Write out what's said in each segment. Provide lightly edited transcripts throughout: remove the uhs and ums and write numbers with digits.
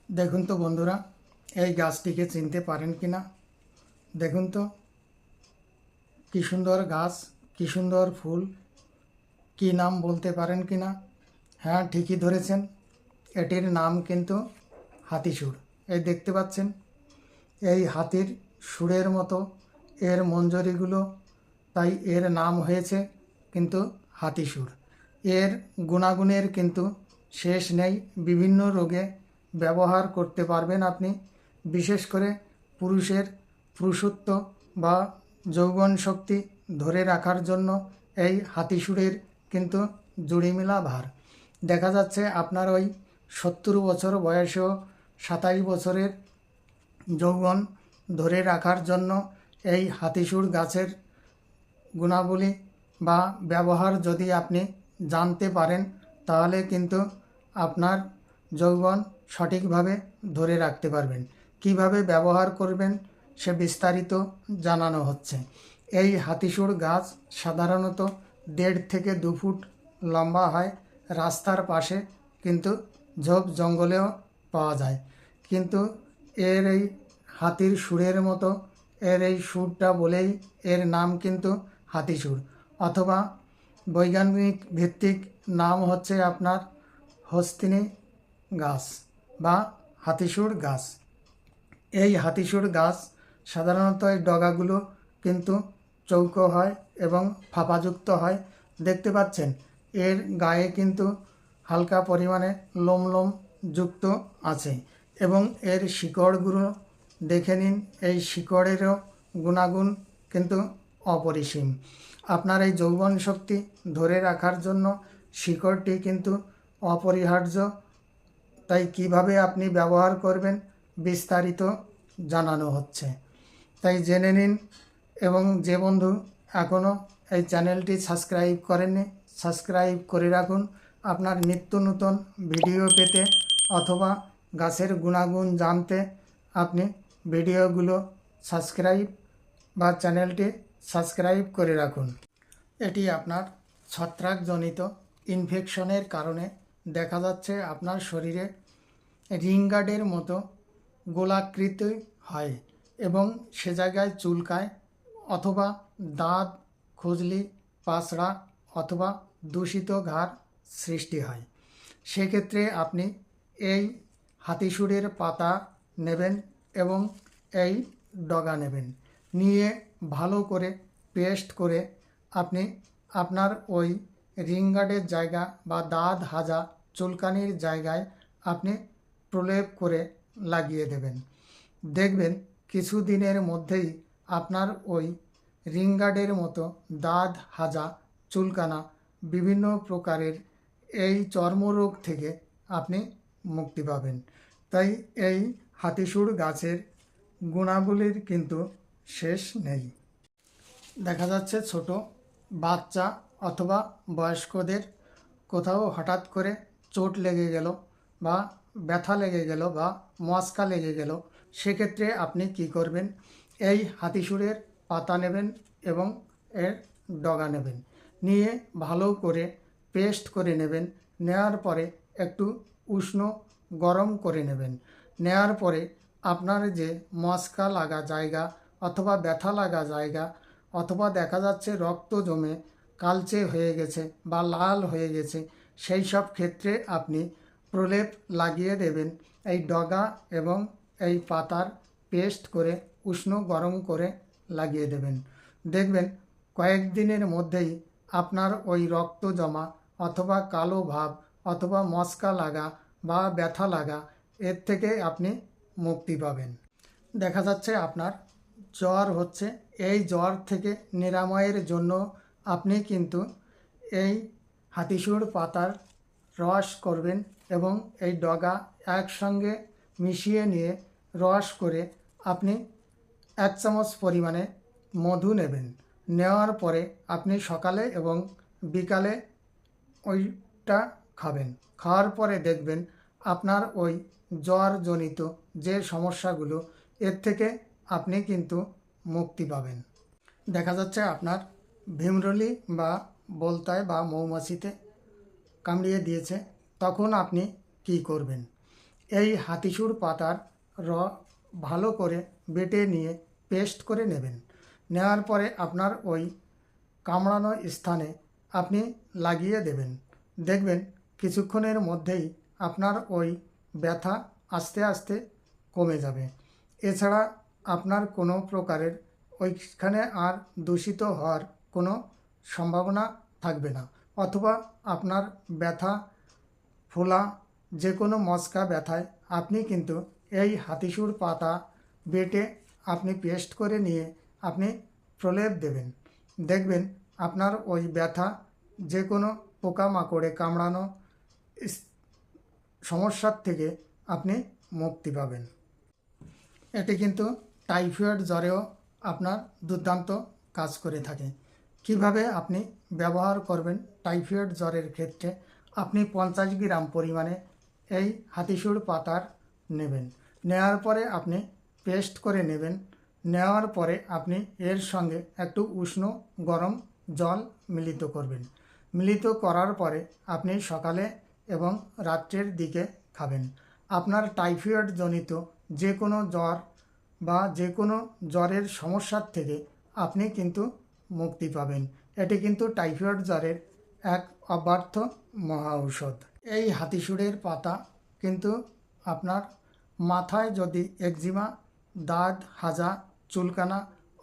দেখুন তো বন্ধুরা, এই গাছটিকে চিনতে পারেন কি না? দেখুন তো কি সুন্দর গাছ, কি সুন্দর ফুল। কি নাম বলতে পারেন কি না? হ্যাঁ, ঠিকই ধরেছেন। এটির নাম কিন্তু হাতিসুর। এই দেখতে পাচ্ছেন, এই হাতির সুরের মতো এর মঞ্জরিগুলো, তাই এর নাম হয়েছে কিন্তু হাতিসুর। এর গুণাগুণের কিন্তু শেষ নেই। বিভিন্ন রোগে ব্যবহার করতে পারবেন আপনি। বিশেষ করে পুরুষের পুরুষত্ব বা যৌবন শক্তি ধরে রাখার জন্য এই হাতিসুরের কিন্তু জুড়িমেলা ভার। দেখা যাচ্ছে আপনার ওই 70 বছর বয়সেও 27 বছরের যৌবন ধরে রাখার জন্য এই হাতিসুর গাছের গুণাবলী বা ব্যবহার যদি আপনি জানতে পারেন, তাহলে কিন্তু আপনার যৌবন সঠিকভাবে ধরে রাখতে পারবেন। কিভাবে ব্যবহার করবেন সে বিস্তারিত জানানো হচ্ছে। এই হাতিসুর গাছ সাধারণত 1.5 থেকে 2 ফুট লম্বা হয়। রাস্তার পাশে কিন্তু ঝোপ জঙ্গলেও পাওয়া যায়। কিন্তু এর এই হাতির সুরের মতো এর এই সুরটা বলেই এর নাম কিন্তু হাতিসুর, অথবা বৈজ্ঞানিক ভিত্তিক নাম হচ্ছে আপনার হস্তিনী গাছ বা হাতিসুর গাছ। এই হাতিসুর গাছ সাধারণত এই ডগাগুলো কিন্তু চৌকো হয় এবং ফাঁপাযুক্ত হয়। দেখতে পাচ্ছেন এর গায়ে কিন্তু হালকা পরিমাণে লোম লোম যুক্ত আছে এবং এর শিকড়গুলো দেখে নিন। এই শিকড়েরও গুণাগুণ কিন্তু অপরিসীম। আপনার এই যৌবন শক্তি ধরে রাখার জন্য শিকড়টি কিন্তু অপরিহার্য। তাই কিভাবে আপনি ব্যবহার করবেন বিস্তারিত জানানো হচ্ছে, তাই জেনে নিন। এবং যে বন্ধু এখনও এই চ্যানেলটি সাবস্ক্রাইব করেননি, সাবস্ক্রাইব করে রাখুন আপনার নিত্য নতুন ভিডিও পেতে, অথবা গাছের গুণাগুণ জানতে আপনি ভিডিওগুলো সাবস্ক্রাইব বা চ্যানেলটি সাবস্ক্রাইব করে রাখুন। এটি আপনার ছত্রাকজনিত ইনফেকশনের কারণে দেখা যাচ্ছে আপনার শরীরে রিংগার্ডের মতো গোলাকৃতি হয় এবং সে জায়গায় চুলকায়, অথবা দাঁত, খুজলি, পাঁচড়া অথবা দূষিত ঘাড় সৃষ্টি হয়। সেক্ষেত্রে আপনি এই হাতিসুরের পাতা নেবেন এবং এই ডগা নেবেন, নিয়ে ভালো করে পেস্ট করে আপনি আপনার ওই রিংগার্ডের জায়গা বা দাঁত হাজা চুলকানির জায়গায় আপনি প্রলেপ করে লাগিয়ে দেবেন। দেখবেন কিছু দিনের মধ্যেই আপনার ওই রিংগার্ডের মতো দাঁত হাজা চুলকানা বিভিন্ন প্রকারের এই চর্মরোগ থেকে আপনি মুক্তি পাবেন। তাই এই হাতিসুর গাছের গুণাবলীর কিন্তু শেষ নেই। দেখা যাচ্ছে ছোট বাচ্চা অথবা বয়স্কদের কোথাও হঠাৎ করে চোট লেগে গেল বা ব্যথা লেগে গেল বা মচকা লেগে গেল, সেক্ষেত্রে আপনি কি করবেন? এই হাতিসুরের পাতা নেবেন এবং এর ডগা নেবেন, নিয়ে ভালো করে পেস্ট করে নেবেন। নেওয়ার পরে একটু উষ্ণ গরম করে নেবেন। নেওয়ার পরে আপনার যে মচকা লাগা জায়গা অথবা ব্যথা লাগা জায়গা, অথবা দেখা যাচ্ছে রক্ত জমে কালচে হয়ে গেছে বা লাল হয়ে গেছে, সেই সব ক্ষেত্রে আপনি প্রলেপ লাগিয়ে দেবেন এই ডগা এবং এই পাতার পেস্ট করে উষ্ণ গরম করে লাগিয়ে দেবেন। দেখবেন কয়েকদিনের মধ্যেই আপনার ওই রক্ত জমা অথবা কালো ভাব অথবা মচকা লাগা বা ব্যথা লাগা, এর থেকে আপনি মুক্তি পাবেন। দেখা যাচ্ছে আপনার জ্বর হচ্ছে, এই জ্বর থেকে নিরাময়ের জন্য আপনি কিন্তু এই হাতিসুর পাতার রস করবেন এবং এই ডগা একসঙ্গে মিশিয়ে নিয়ে রস করে আপনি 1 চামচ পরিমাণে মধু নেবেন। নেওয়ার পরে আপনি সকালে এবং বিকালে ওইটা খাবেন। খাওয়ার পরে দেখবেন আপনার ওই জ্বরজনিত যে সমস্যাগুলো, এর থেকে আপনি কিন্তু মুক্তি পাবেন। দেখা যাচ্ছে আপনার ভিমরুলি বা বলতায় বা মৌমাছিতে কামড়িয়ে দিয়েছে, তখন আপনি কি করবেন? এই হাতিসুর পাতার ভালো করে বেটে নিয়ে পেস্ট করে নেবেন। নেওয়ার পরে আপনার ওই কামড়ানো স্থানে আপনি লাগিয়ে দেবেন। দেখবেন কিছুক্ষণের মধ্যেই আপনার ওই ব্যথা আস্তে আস্তে কমে যাবে। এছাড়া আপনার কোনো প্রকারের ওইখানে আর দূষিত হওয়ার কোনো সম্ভাবনা থাকবে না, অথবা আপনার ব্যথা ফোলা যে কোনো মচকা ব্যথায় আপনি কিন্তু এই হাতিসুর পাতা বেটে আপনি পেস্ট করে নিয়ে আপনি প্রলেপ দেবেন। দেখবেন আপনার ওই ব্যথা যে কোনো পোকামাকড়ে কামড়ানো সমস্যার থেকে আপনি মুক্তি পাবেন। এটি কিন্তু টাইফয়েড জ্বরেও আপনার দুর্দান্ত কাজ করে থাকে। কিভাবে আপনি ব্যবহার করবেন টাইফয়েড জ্বরের ক্ষেত্রে? আপনি 50 গ্রাম পরিমাণে এই হাতিসুর পাতার নেবেন। নেওয়ার পরে আপনি পেস্ট করে নেবেন। নেওয়ার পরে আপনি এর সঙ্গে একটু উষ্ণ গরম জল মিলিত করবেন। মিলিত করার পরে আপনি সকালে এবং রাত্রের দিকে খাবেন। আপনার টাইফয়েড জনিত যে কোনো জ্বর বা যে কোনো জ্বরের সমস্যার থেকে আপনি কিন্তু মুক্তি পাবেন। এটি কিন্তু টাইফয়েড জ্বরের এক অব্যর্থ মহা ঔষধ। এই হাতিসুরের পাতা কিন্তু আপনার মাথায় যদি একজিমা, দাগ, হাজা, চুলকানা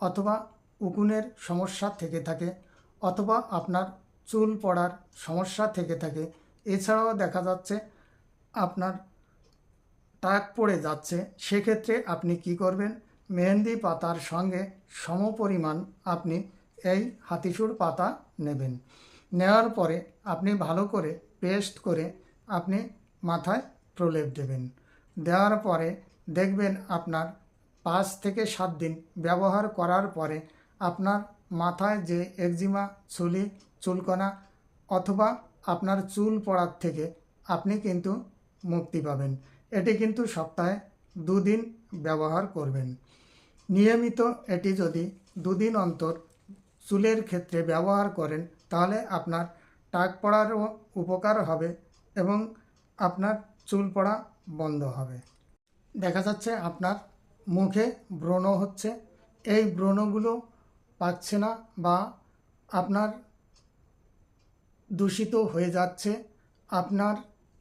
অথবা উকুনের সমস্যা থেকে থাকে, অথবা আপনার চুল পড়ার সমস্যা থেকে থাকে, এছাড়াও দেখা যাচ্ছে আপনার টাক পড়ে যাচ্ছে, সেক্ষেত্রে আপনি কি করবেন? মেহেন্দি পাতার সঙ্গে সমপরিমাণ আপনি এই হাতিসুর পাতা নেবেন। নেওয়ার পরে আপনি ভালো করে পেস্ট করে আপনি মাথায় প্রলেপ দেবেন। দেওয়ার পরে দেখবেন আপনার 5 থেকে 7 দিন ব্যবহার করার পরে আপনার মাথায় যে একজিমা, চুলি, চুলকনা অথবা আপনার চুল পড়ার থেকে আপনি কিন্তু মুক্তি পাবেন। এটি কিন্তু সপ্তাহে 2 দিন ব্যবহার করবেন। নিয়মিত এটি যদি 2 দিন অন্তর চুলের ক্ষেত্রে ব্যবহার করেন, তাহলে আপনার টাক পড়ারও উপকার হবে এবং আপনার চুল পড়া বন্ধ হবে। দেখা যাচ্ছে আপনার মুখে ব্রণ হচ্ছে, এই ব্রণগুলো পাকছে না বা আপনার দূষিত হয়ে যাচ্ছে। আপনার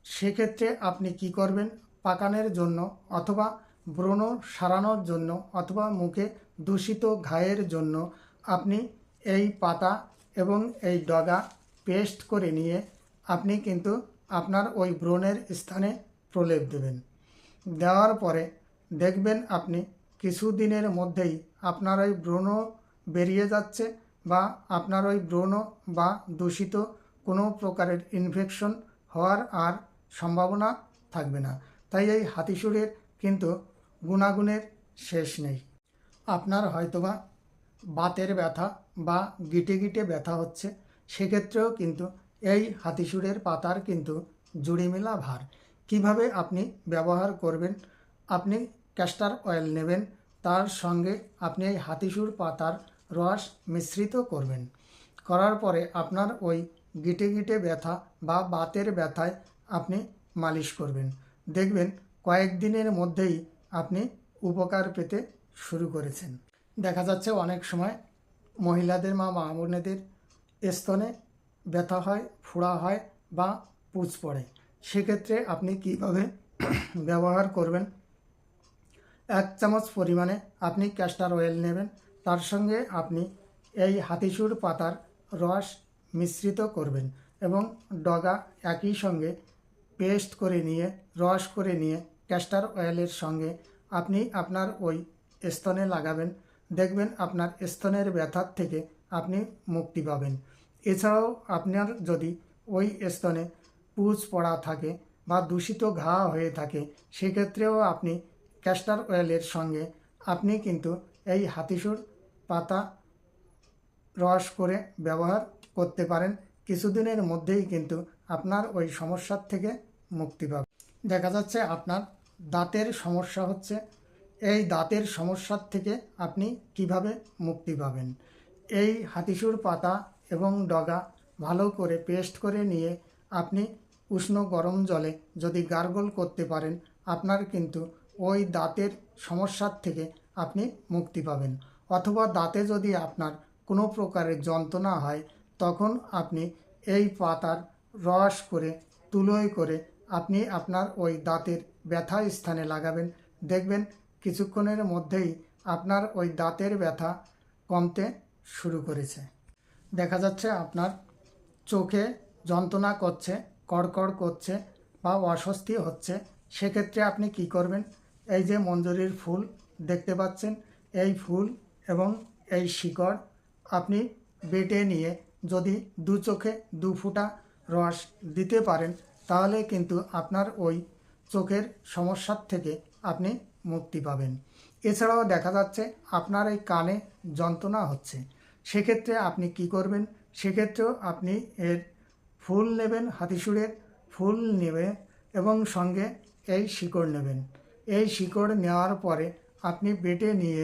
সেক্ষেত্রে আপনি কি করবেন? পাকানোর জন্য অথবা ব্রণ সারানোর জন্য অথবা মুখে দূষিত ঘায়ের জন্য আপনি এই পাতা এবং এই ডগা পেস্ট করে নিয়ে আপনি কিন্তু আপনার ওই ব্রণের স্থানে প্রলেপ দেবেন। দেওয়ার পরে দেখবেন আপনি কিছুদিনের মধ্যেই আপনার ওই ব্রণ বেরিয়ে যাচ্ছে বা আপনার ওই ব্রণ বা দূষিত কোনো প্রকারের ইনফেকশন হওয়ার আর সম্ভাবনা থাকবে না। তাই এই হাতিসুরের কিন্তু গুণাগুণের শেষ নেই। আপনার হয়তোবা বাতের ব্যথা বা গিটে গিটে ব্যথা হচ্ছে, সেক্ষেত্রেও কিন্তু এই হাতিসুরের পাতার কিন্তু জুড়ি মেলা ভার। কিভাবে আপনি ব্যবহার করবেন? আপনি ক্যাস্টর অয়েল নেবেন, তার সঙ্গে আপনি এই হাতিসুর পাতার রস মিশ্রিত করবেন। করার পরে আপনার ওই গিটে গিটে ব্যথা বা বাতের ব্যথায় আপনি মালিশ করবেন। দেখবেন কয়েকদিনের মধ্যেই আপনি উপকার পেতে শুরু করেছেন। দেখা যাচ্ছে অনেক সময় মহিলাদের মা বোনেদের স্তনে ব্যথা হয়, ফোড়া হয় বা পুঁজ পড়ে, সেক্ষেত্রে আপনি কীভাবে ব্যবহার করবেন? 1 চামচ পরিমাণে আপনি ক্যাস্টর অয়েল নেবেন, তার সঙ্গে আপনি এই হাতিসুর পাতার রস মিশ্রিত করবেন এবং ডগা একই সঙ্গে পেস্ট করে নিয়ে রস করে নিয়ে ক্যাস্টর অয়েলের সঙ্গে আপনি আপনার ওই স্তনে লাগাবেন। দেখবেন আপনার স্তনের ব্যথার থেকে আপনি মুক্তি পাবেন। এছাড়াও আপনার যদি ওই স্তনে পুঁজ পড়া থাকে বা দূষিত ঘা হয়ে থাকে, সেক্ষেত্রেও আপনি ক্যাস্টর অয়েলের সঙ্গে আপনি কিন্তু এই হাতিসুর পাতা রস করে ব্যবহার করতে পারেন। কিছুদিনের মধ্যেই কিন্তু আপনার ওই সমস্যার থেকে মুক্তি পাবে। দেখা যাচ্ছে আপনার দাঁতের সমস্যা হচ্ছে, এই দাঁতের সমস্যার থেকে আপনি কিভাবে মুক্তি পাবেন? এই হাতিসুর পাতা এবং ডগা ভালো করে পেস্ট করে নিয়ে আপনি উষ্ণ গরম জলে যদি গার্গল করতে পারেন, আপনার কিন্তু ওই দাঁতের সমস্যার থেকে আপনি মুক্তি পাবেন। অথবা দাঁতে যদি আপনার কোনো প্রকারের যন্ত্রণা হয়, তখন আপনি এই পাতার রস করে তুলোয় করে আপনি আপনার ওই দাঁতের ব্যথা স্থানে লাগাবেন। দেখবেন কিছুক্ষণের মধ্যেই আপনার ওই দাঁতের ব্যথা কমতে শুরু করেছে। দেখা যাচ্ছে আপনার চোখে যন্ত্রণা করছে, কড়কড় করছে বা অস্বস্তি হচ্ছে, সেক্ষেত্রে আপনি কি করবেন? এই যে মঞ্জুরির ফুল দেখতে পাচ্ছেন, এই ফুল এবং এই শিকড় আপনি বেটে নিয়ে যদি দু চোখে 2 ফোঁটা রস দিতে পারেন, তাহলে কিন্তু আপনার ওই চোখের সমস্যার থেকে আপনি মুক্তি পাবেন। এছাড়াও দেখা যাচ্ছে আপনার এই কানে যন্ত্রণা হচ্ছে, সেক্ষেত্রে আপনি কি করবেন? সেক্ষেত্রেও আপনি এর ফুল নেবেন, হাতিসুরের ফুল নেবে এবং সঙ্গে এই শিকড় নেবেন। এই শিকড় নেওয়ার পরে আপনি বেটে নিয়ে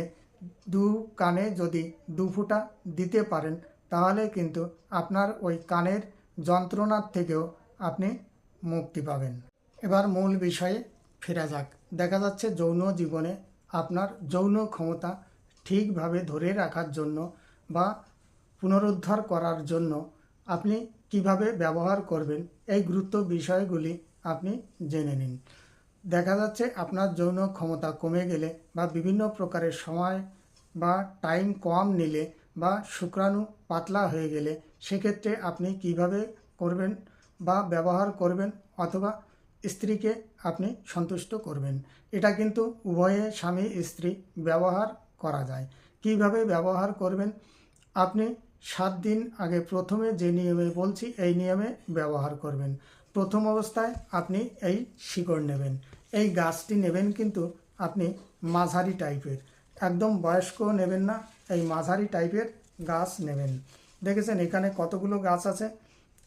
কানে যদি 2 ফোঁটা দিতে পারেন, তাহলে কিন্তু আপনার ওই কানের যন্ত্রণার থেকেও আপনি মুক্তি পাবেন। এবার মূল বিষয়ে ফেরা যাক। দেখা যাচ্ছে যৌন জীবনে আপনার যৌন ক্ষমতা ঠিকভাবে ধরে রাখার জন্য বা পুনরুদ্ধার করার জন্য আপনি কিভাবে ব্যবহার করবেন, এই গুরুত্ব বিষয়গুলি আপনি জেনে নিন। দেখা যাচ্ছে আপনার যৌন ক্ষমতা কমে গেলে বা বিভিন্ন প্রকারের সময় বা টাইম কম নিলে বা শুক্রাণু পাতলা হয়ে গেলে, সেক্ষেত্রে আপনি কিভাবে করবেন বা ব্যবহার করবেন অথবা স্ত্রীকে আপনি সন্তুষ্ট করবেন। এটা কিন্তু উভয়ে স্বামী স্ত্রী ব্যবহার করা যায়। কিভাবে ব্যবহার করবেন? আপনি 7 দিন আগে প্রথমে যে নিয়মে বলছি এই নিয়মে ব্যবহার করবেন। প্রথম অবস্থায় আপনি এই শিকড় নেবেন। এই গাছটি নেবেন কিন্তু আপনি মাঝারি টাইপের, একদম বয়স্ক নেবেন না, এই মাঝারি টাইপের গাছ নেবেন। দেখেছেন এখানে কতগুলো গাছ আছে?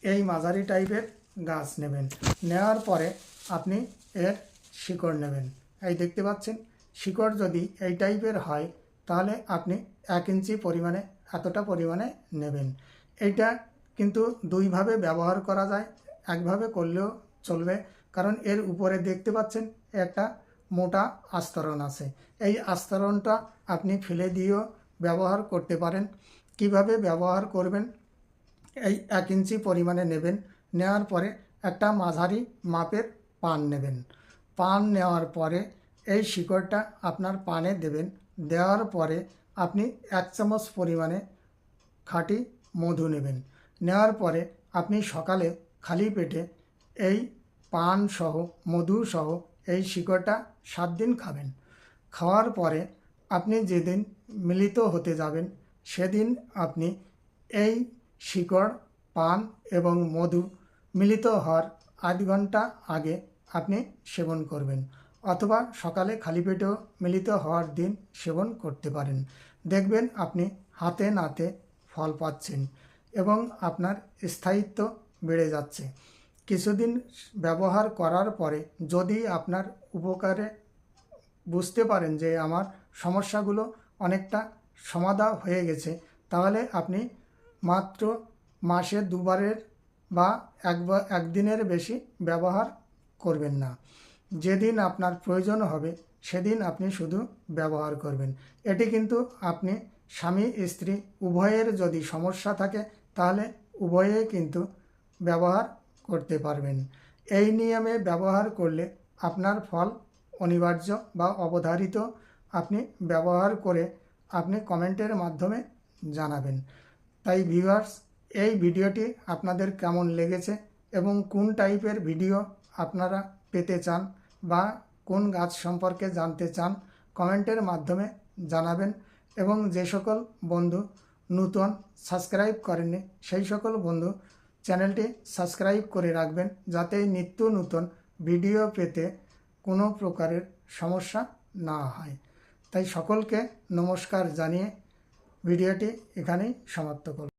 এই মাঝারি টাইপের গাছ নেবেন। নেওয়ার পরে আপনি এর শিকড় নেবেন। এই দেখতে পাচ্ছেন, শিকড় যদি এই টাইপের হয়, তাহলে আপনি 1 ইঞ্চি পরিমাণে এতটা পরিমাণে নেবেন। এইটা কিন্তু দুইভাবে ব্যবহার করা যায়, একভাবে করলেও চলবে। কারণ এর উপরে দেখতে পাচ্ছেন একটা মোটা আস্তরণ আছে। এই আস্তরণটা আপনি ফেলে দিয়েও ব্যবহার করতে পারেন। কিভাবে ব্যবহার করবেন? এই 1 ইঞ্চি পরিমাণে নেবেন। নেওয়ার পরে একটা মাঝারি মাপের পান নেবেন। পান নেওয়ার পরে এই শিকড়টা আপনার পানে দেবেন। দেওয়ার পরে আপনি 1 চামচ পরিমাণে খাঁটি মধু নেবেন। নেওয়ার পরে আপনি সকালে খালি পেটে এই পান সহ মধু সহ এই শিকড়টা 7 দিন খাবেন। খাওয়ার পরে আপনি যেদিন মিলিত হতে যাবেন, সেদিন আপনি এই শিকড়, পান এবং মধু মিলিত হওয়ার 8 ঘন্টা আগে আপনি সেবন করবেন। অথবা সকালে খালি পেটেও মিলিত হওয়ার দিন সেবন করতে পারেন। দেখবেন আপনি হাতে নাতে ফল পাচ্ছেন এবং আপনার স্থায়িত্ব বেড়ে যাচ্ছে। কিছুদিন ব্যবহার করার পরে যদি আপনার উপকারে বুঝতে পারেন যে আমার সমস্যাগুলো অনেকটা সমাধা হয়ে গেছে, তাহলে আপনি মাত্র মাসে 2 বারের বা একদিনের বেশি ব্যবহার করবেন না। যেদিন আপনার প্রয়োজন হবে সেদিন আপনি শুধু ব্যবহার করবেন। এটি কিন্তু আপনি স্বামী স্ত্রী উভয়ের যদি সমস্যা থাকে, তাহলে উভয়ে কিন্তু ব্যবহার করতে পারবেন। এই নিয়মে ব্যবহার করলে আপনার ফল অনিবার্য বা অবধারিত। আপনি ব্যবহার করে আপনি কমেন্টের মাধ্যমে জানাবেন। তাই ভিউয়ার্স, এই ভিডিওটি আপনাদের কেমন লেগেছে এবং কোন টাইপের ভিডিও আপনারা পেতে চান বা কোন গাছ সম্পর্কে জানতে চান, কমেন্টের মাধ্যমে জানাবেন। এবং যে সকল বন্ধু নূতন সাবস্ক্রাইব করেননি, সেই সকল বন্ধু চ্যানেলটি সাবস্ক্রাইব করে রাখবেন, যাতে নিত্য নূতন ভিডিও পেতে কোনো প্রকারের সমস্যা না হয়। তাই সকলকে নমস্কার জানিয়ে ভিডিওটি এখানেই সমাপ্ত করব।